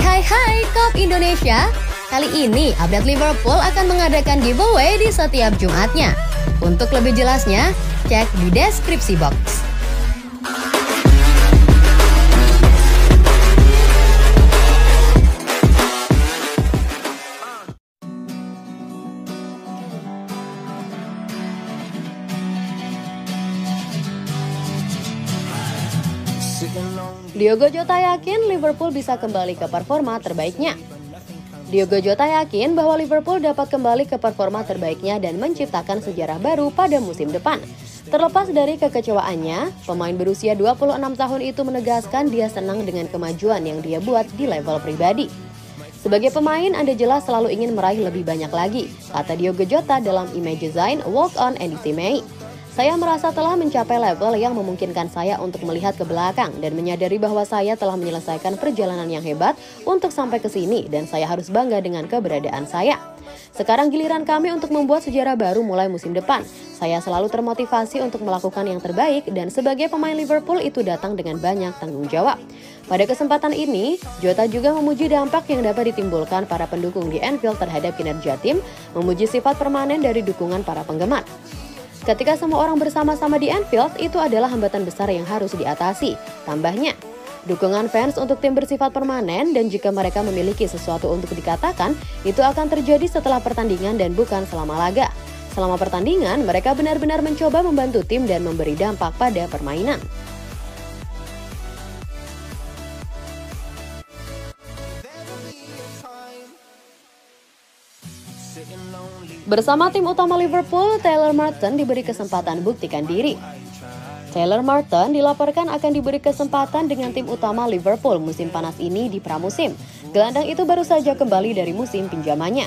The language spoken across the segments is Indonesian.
Hai Kop Indonesia. Kali ini update Liverpool akan mengadakan giveaway di setiap Jumatnya. Untuk lebih jelasnya, cek di deskripsi box. Diogo Jota yakin Liverpool bisa kembali ke performa terbaiknya. Diogo Jota yakin bahwa Liverpool dapat kembali ke performa terbaiknya dan menciptakan sejarah baru pada musim depan. Terlepas dari kekecewaannya, pemain berusia 26 tahun itu menegaskan dia senang dengan kemajuan yang dia buat di level pribadi. Sebagai pemain, Anda jelas selalu ingin meraih lebih banyak lagi, kata Diogo Jota dalam Image Design Walk On edisi Mei. Saya merasa telah mencapai level yang memungkinkan saya untuk melihat ke belakang dan menyadari bahwa saya telah menyelesaikan perjalanan yang hebat untuk sampai ke sini dan saya harus bangga dengan keberadaan saya. Sekarang giliran kami untuk membuat sejarah baru mulai musim depan. Saya selalu termotivasi untuk melakukan yang terbaik dan sebagai pemain Liverpool itu datang dengan banyak tanggung jawab. Pada kesempatan ini, Jota juga memuji dampak yang dapat ditimbulkan para pendukung di Anfield terhadap kinerja tim, memuji sifat permanen dari dukungan para penggemar. Ketika semua orang bersama-sama di Anfield, itu adalah hambatan besar yang harus diatasi. Tambahnya, dukungan fans untuk tim bersifat permanen dan jika mereka memiliki sesuatu untuk dikatakan, itu akan terjadi setelah pertandingan dan bukan selama laga. Selama pertandingan, mereka benar-benar mencoba membantu tim dan memberi dampak pada permainan. Bersama tim utama Liverpool, Taylor Martin diberi kesempatan buktikan diri. Taylor Martin dilaporkan akan diberi kesempatan dengan tim utama Liverpool musim panas ini di pramusim. Gelandang itu baru saja kembali dari musim pinjamannya.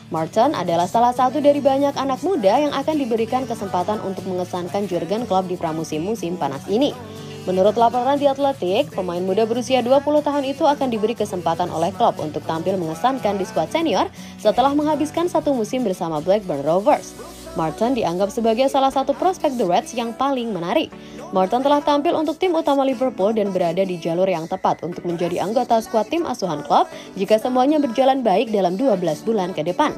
Martin adalah salah satu dari banyak anak muda yang akan diberikan kesempatan untuk mengesankan Jurgen Klopp di pramusim musim panas ini. Menurut laporan di Athletic, pemain muda berusia 20 tahun itu akan diberi kesempatan oleh Klopp untuk tampil mengesankan di skuad senior setelah menghabiskan satu musim bersama Blackburn Rovers. Martin dianggap sebagai salah satu prospek The Reds yang paling menarik. Martin telah tampil untuk tim utama Liverpool dan berada di jalur yang tepat untuk menjadi anggota skuad tim asuhan Klopp jika semuanya berjalan baik dalam 12 bulan ke depan.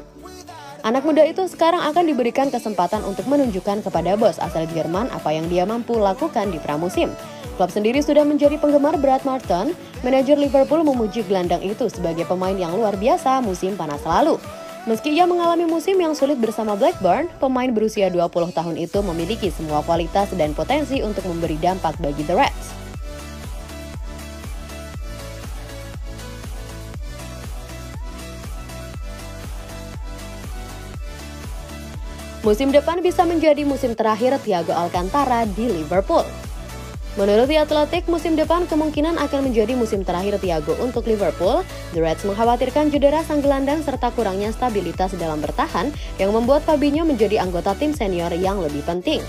Anak muda itu sekarang akan diberikan kesempatan untuk menunjukkan kepada bos asal Jerman apa yang dia mampu lakukan di pramusim. Klopp sendiri sudah menjadi penggemar berat Martin. Manajer Liverpool memuji gelandang itu sebagai pemain yang luar biasa musim panas lalu. Meski ia mengalami musim yang sulit bersama Blackburn, pemain berusia 20 tahun itu memiliki semua kualitas dan potensi untuk memberi dampak bagi The Reds. Musim depan bisa menjadi musim terakhir Thiago Alcantara di Liverpool. Menurut The Athletic, musim depan kemungkinan akan menjadi musim terakhir Thiago untuk Liverpool. The Reds mengkhawatirkan cedera sang gelandang serta kurangnya stabilitas dalam bertahan yang membuat Fabinho menjadi anggota tim senior yang lebih penting.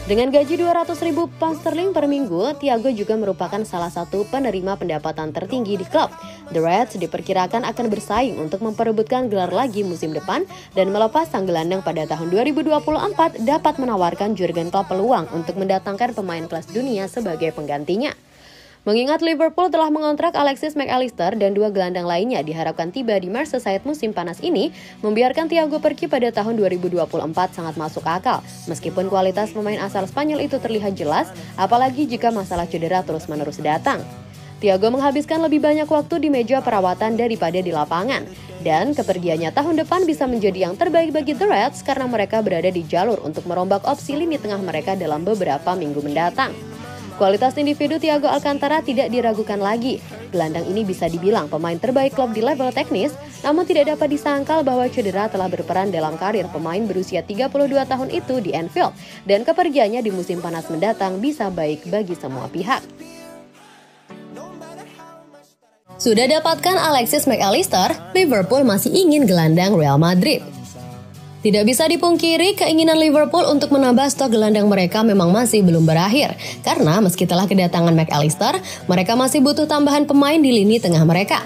Dengan gaji 200.000 pound sterling per minggu, Thiago juga merupakan salah satu penerima pendapatan tertinggi di klub. The Reds diperkirakan akan bersaing untuk memperebutkan gelar lagi musim depan dan melepas sang gelandang pada tahun 2024 dapat menawarkan Jurgen Klopp peluang untuk mendatangkan pemain kelas dunia sebagai penggantinya. Mengingat Liverpool telah mengontrak Alexis Mac Allister dan dua gelandang lainnya diharapkan tiba di Merseyside musim panas ini, membiarkan Thiago pergi pada tahun 2024 sangat masuk akal. Meskipun kualitas pemain asal Spanyol itu terlihat jelas, apalagi jika masalah cedera terus-menerus datang. Thiago menghabiskan lebih banyak waktu di meja perawatan daripada di lapangan. Dan kepergiannya tahun depan bisa menjadi yang terbaik bagi The Reds karena mereka berada di jalur untuk merombak opsi lini tengah mereka dalam beberapa minggu mendatang. Kualitas individu Thiago Alcantara tidak diragukan lagi. Gelandang ini bisa dibilang pemain terbaik klub di level teknis, namun tidak dapat disangkal bahwa cedera telah berperan dalam karir pemain berusia 32 tahun itu di Anfield, dan kepergiannya di musim panas mendatang bisa baik bagi semua pihak. Sudah dapatkan Alexis Mac Allister, Liverpool masih ingin gelandang Real Madrid. Tidak bisa dipungkiri, keinginan Liverpool untuk menambah stok gelandang mereka memang masih belum berakhir. Karena meski telah kedatangan Mac Allister, mereka masih butuh tambahan pemain di lini tengah mereka.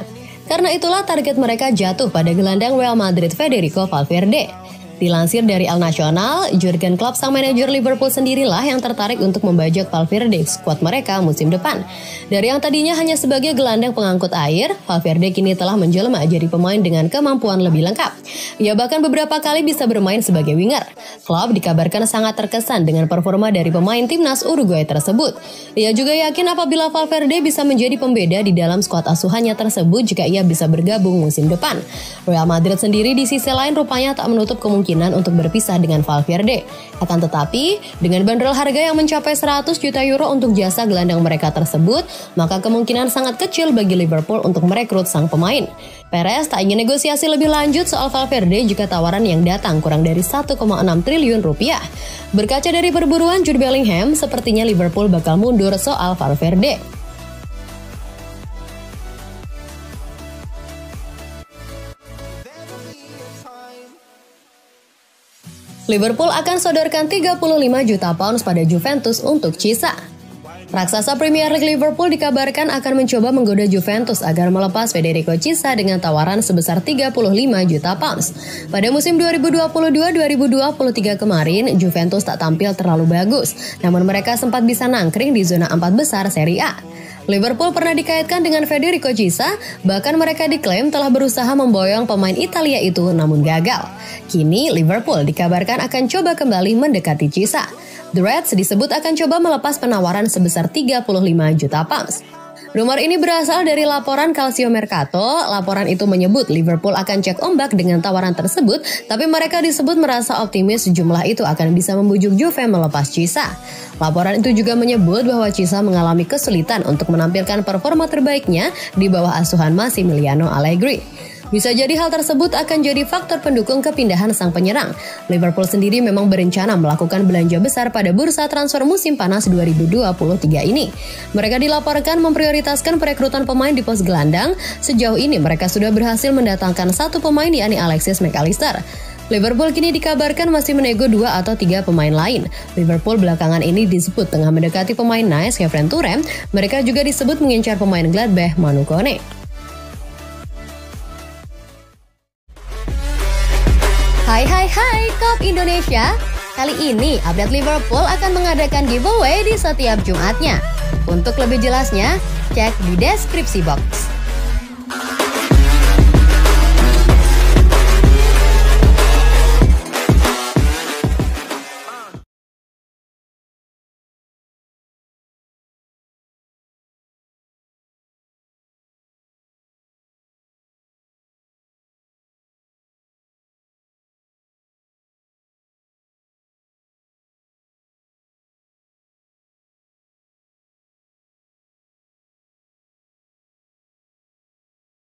Karena itulah target mereka jatuh pada gelandang Real Madrid Federico Valverde. Dilansir dari El Nacional, Jurgen Klopp sang manajer Liverpool sendirilah yang tertarik untuk membajak Valverde skuad mereka musim depan. Dari yang tadinya hanya sebagai gelandang pengangkut air, Valverde kini telah menjelma jadi pemain dengan kemampuan lebih lengkap. Ia bahkan beberapa kali bisa bermain sebagai winger. Klopp dikabarkan sangat terkesan dengan performa dari pemain timnas Uruguay tersebut. Ia juga yakin apabila Valverde bisa menjadi pembeda di dalam skuad asuhannya tersebut jika ia bisa bergabung musim depan. Real Madrid sendiri di sisi lain rupanya tak menutup kemungkinan untuk berpisah dengan Valverde. Akan tetapi, dengan bandrol harga yang mencapai 100 juta euro untuk jasa gelandang mereka tersebut, maka kemungkinan sangat kecil bagi Liverpool untuk merekrut sang pemain. Perez tak ingin negosiasi lebih lanjut soal Valverde jika tawaran yang datang kurang dari 1,6 triliun rupiah. Berkaca dari perburuan Jude Bellingham, sepertinya Liverpool bakal mundur soal Valverde. Liverpool akan sodorkan 35 juta pounds pada Juventus untuk Chiesa. Raksasa Premier League Liverpool dikabarkan akan mencoba menggoda Juventus agar melepas Federico Chiesa dengan tawaran sebesar 35 juta pounds. Pada musim 2022-2023 kemarin, Juventus tak tampil terlalu bagus, namun mereka sempat bisa nangkring di zona 4 besar Serie A. Liverpool pernah dikaitkan dengan Federico Chiesa, bahkan mereka diklaim telah berusaha memboyong pemain Italia itu namun gagal. Kini Liverpool dikabarkan akan coba kembali mendekati Chiesa. The Reds disebut akan coba melepas penawaran sebesar 35 juta pounds. Rumor ini berasal dari laporan Calcio Mercato. Laporan itu menyebut Liverpool akan cek ombak dengan tawaran tersebut, tapi mereka disebut merasa optimis jumlah itu akan bisa membujuk Juve melepas Chiesa. Laporan itu juga menyebut bahwa Chiesa mengalami kesulitan untuk menampilkan performa terbaiknya di bawah asuhan Massimiliano Allegri. Bisa jadi hal tersebut akan jadi faktor pendukung kepindahan sang penyerang. Liverpool sendiri memang berencana melakukan belanja besar pada bursa transfer musim panas 2023 ini. Mereka dilaporkan memprioritaskan perekrutan pemain di pos gelandang. Sejauh ini mereka sudah berhasil mendatangkan satu pemain yakni Alexis Mac Allister. Liverpool kini dikabarkan masih menego 2 atau 3 pemain lain. Liverpool belakangan ini disebut tengah mendekati pemain Nice Kevin Touré. Mereka juga disebut mengincar pemain Gladbach Manu Kone. Hai Kop Indonesia. Kali ini update Liverpool akan mengadakan giveaway di setiap Jumatnya. Untuk lebih jelasnya, cek di deskripsi box.